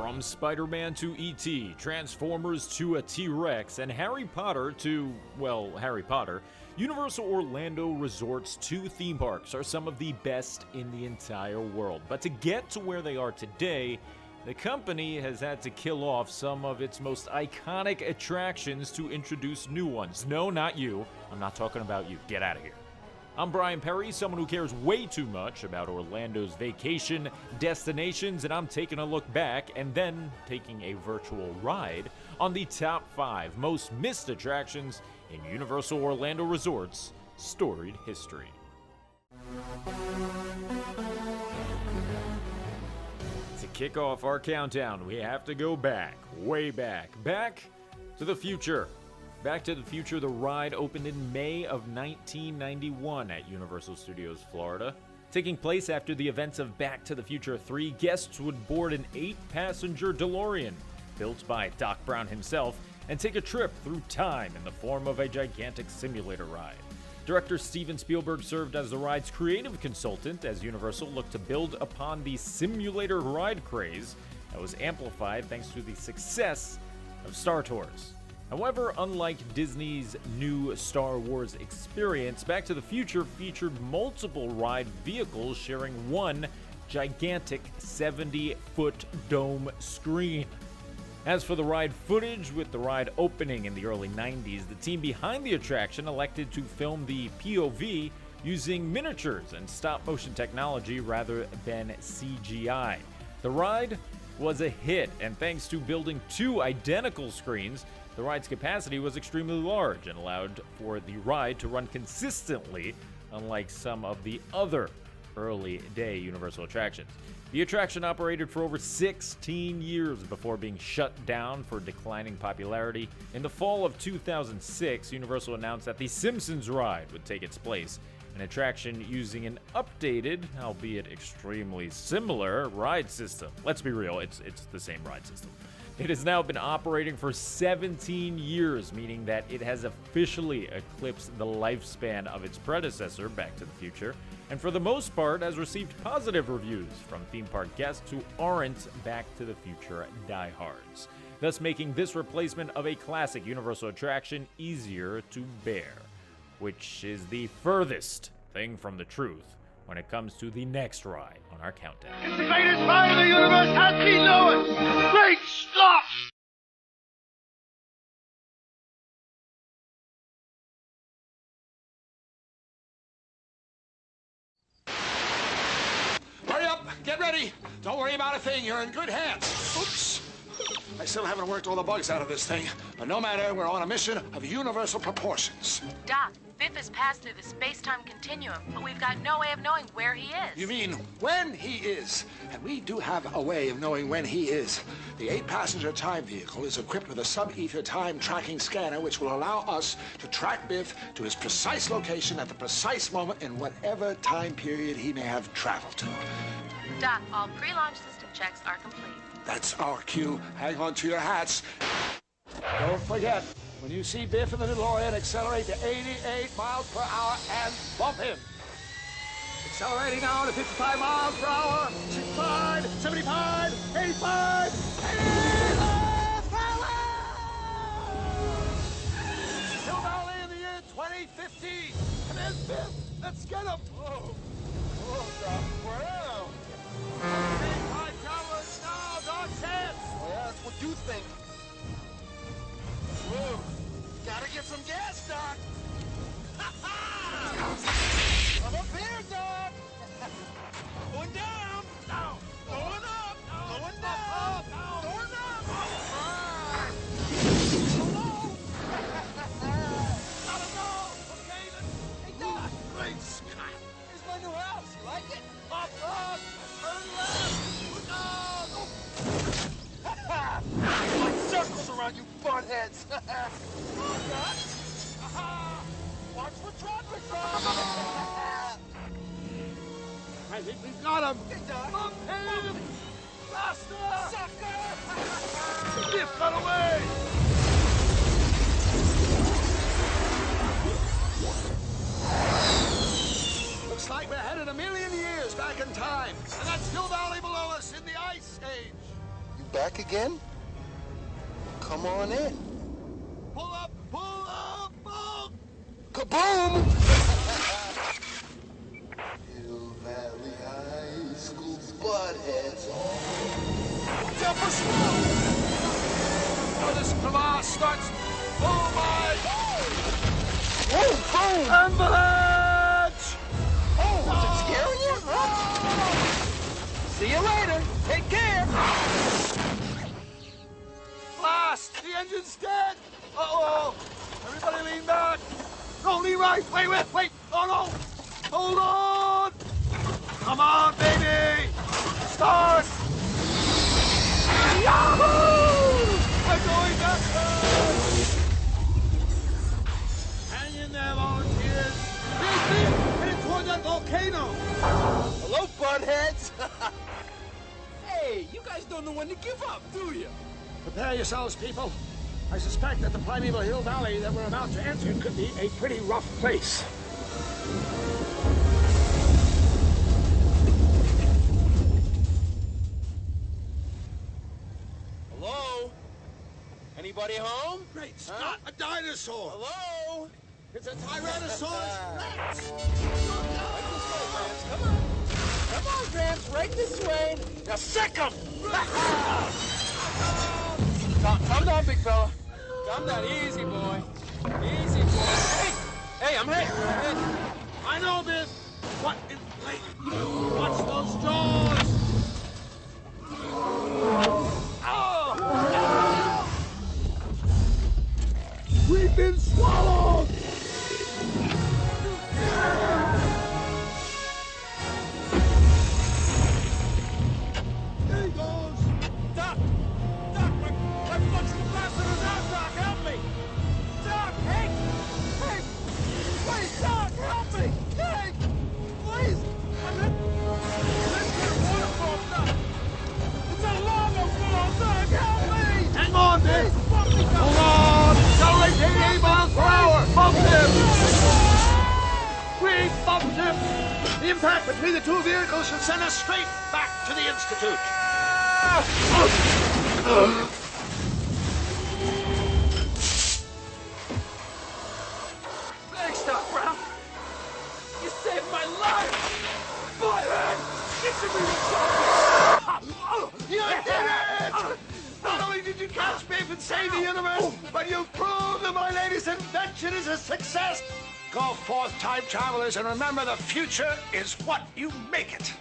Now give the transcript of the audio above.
From Spider-Man to E.T., Transformers to a T-Rex, and Harry Potter to, well, Harry Potter, Universal Orlando Resort's 2 theme parks are some of the best in the entire world. But to get to where they are today, the company has had to kill off some of its most iconic attractions to introduce new ones. No, not you. I'm not talking about you. Get out of here. I'm Brian Perry, someone who cares way too much about Orlando's vacation destinations, and I'm taking a look back and then taking a virtual ride on the top 5 most missed attractions in Universal Orlando Resort's storied history. To kick off our countdown, we have to go back, way back to the future. Back to the Future, the ride opened in May of 1991 at Universal Studios Florida. Taking place after the events of Back to the Future 3, guests would board an 8-passenger DeLorean, built by Doc Brown himself, and take a trip through time in the form of a gigantic simulator ride. Director Steven Spielberg served as the ride's creative consultant as Universal looked to build upon the simulator ride craze that was amplified thanks to the success of Star Tours. However, unlike Disney's new Star Wars experience, Back to the Future featured multiple ride vehicles sharing one gigantic 70-foot dome screen. As for the ride footage, with the ride opening in the early 90s, the team behind the attraction elected to film the POV using miniatures and stop-motion technology rather than CGI. The ride was a hit, and thanks to building 2 identical screens, the ride's capacity was extremely large and allowed for the ride to run consistently, unlike some of the other early-day Universal attractions. The attraction operated for over 16 years before being shut down for declining popularity. In the fall of 2006, Universal announced that the Simpsons ride would take its place, an attraction using an updated, albeit extremely similar, ride system. Let's be real, it's the same ride system. It has now been operating for 17 years, meaning that it has officially eclipsed the lifespan of its predecessor, Back to the Future, and for the most part has received positive reviews from theme park guests who aren't Back to the Future diehards, thus making this replacement of a classic Universal attraction easier to bear, which is the furthest thing from the truth when it comes to the next ride on our countdown. It's the greatest ride the universe has been known! Great Scott! Hurry up! Get ready! Don't worry about a thing. You're in good hands. Oops! I still haven't worked all the bugs out of this thing, but no matter, we're on a mission of universal proportions. Doc, Biff has passed through the space-time continuum, but we've got no way of knowing where he is. You mean when he is? And we do have a way of knowing when he is. The 8-passenger time vehicle is equipped with a sub-ether time tracking scanner, which will allow us to track Biff to his precise location at the precise moment in whatever time period he may have traveled to. Doc, all pre-launch system checks are complete. That's our cue. Hang on to your hats. Don't forget, when you see Biff in the DeLorean, accelerate to 88 miles per hour and bump him. Accelerating now to 55 miles per hour. 65, 75, 85, 85 power! Till Valley in the year 2015. And there's Biff. Let's get him. Oh, Doc. Wow. Time travelers now, Doc's hands. Oh, yeah, that's what you think. Whoa. Gotta get some gas, Doc. Ha-ha! I'm up here, Doc. Going down. Down. Going up. Going down. Going up. Hello. Gotta go. Okay, then. Hey, Doc. Great Scott. Here's my new house. You like it? Up, up. Turn left. No. Like circles around you buttheads. Watch for traffic, I think we've got him. Bump him! Faster! Sucker! Biff, got away! Looks like we're headed a million years back in time, and that's Hill Valley below us in the Ice Age. You back again? Come on in. Pull up! Pull! Kaboom! Hill Valley High School buttheads on. Jump us When this class starts, oh my! Boom! Ambulance! Oh, was it scaring you? See you later. Take care. Blast! The engine's dead! Uh-oh! Everybody lean back! No, lean right! Wait! Oh no! Hold on! Come on, baby! Start! Yahoo! We're going backwards! Hang in there, volunteers! Headed toward that volcano! Hello, buttheads. Hey, you guys don't know when to give up, do you? Prepare yourselves, people. I suspect that the primeval hill valley that we're about to enter could be a pretty rough place. Hello? Anybody home? Great Scott, a dinosaur! Hello? It's a Tyrannosaurus Rex! Come on, Gramps, right this way. Now sick 'em! Calm down, big fella. Calm down, easy boy. Easy boy. Hey, I'm hit. I know this! What in late? Watch those jaws! Oh! We've been swallowed! There he goes! Doc, my foot's blasted us out, Doc, help me! Doc, hey, please, Doc, help me! Hey, please, I'm in a waterfall, Doc. It's a lava fall, Doc, help me! Hang on, Dick! Bump me, Doc. Hold on! Accelerate 88 miles per hour! Bump him! We bumped him! The impact between the two vehicles should send us straight back to the Institute. Thanks, Doc Brown. You saved my life! Butthead! You should be You did it! Not only did you catch me and save the universe, but you proved that my latest invention is a success! Go forth, time travelers, and remember the future is what you make it.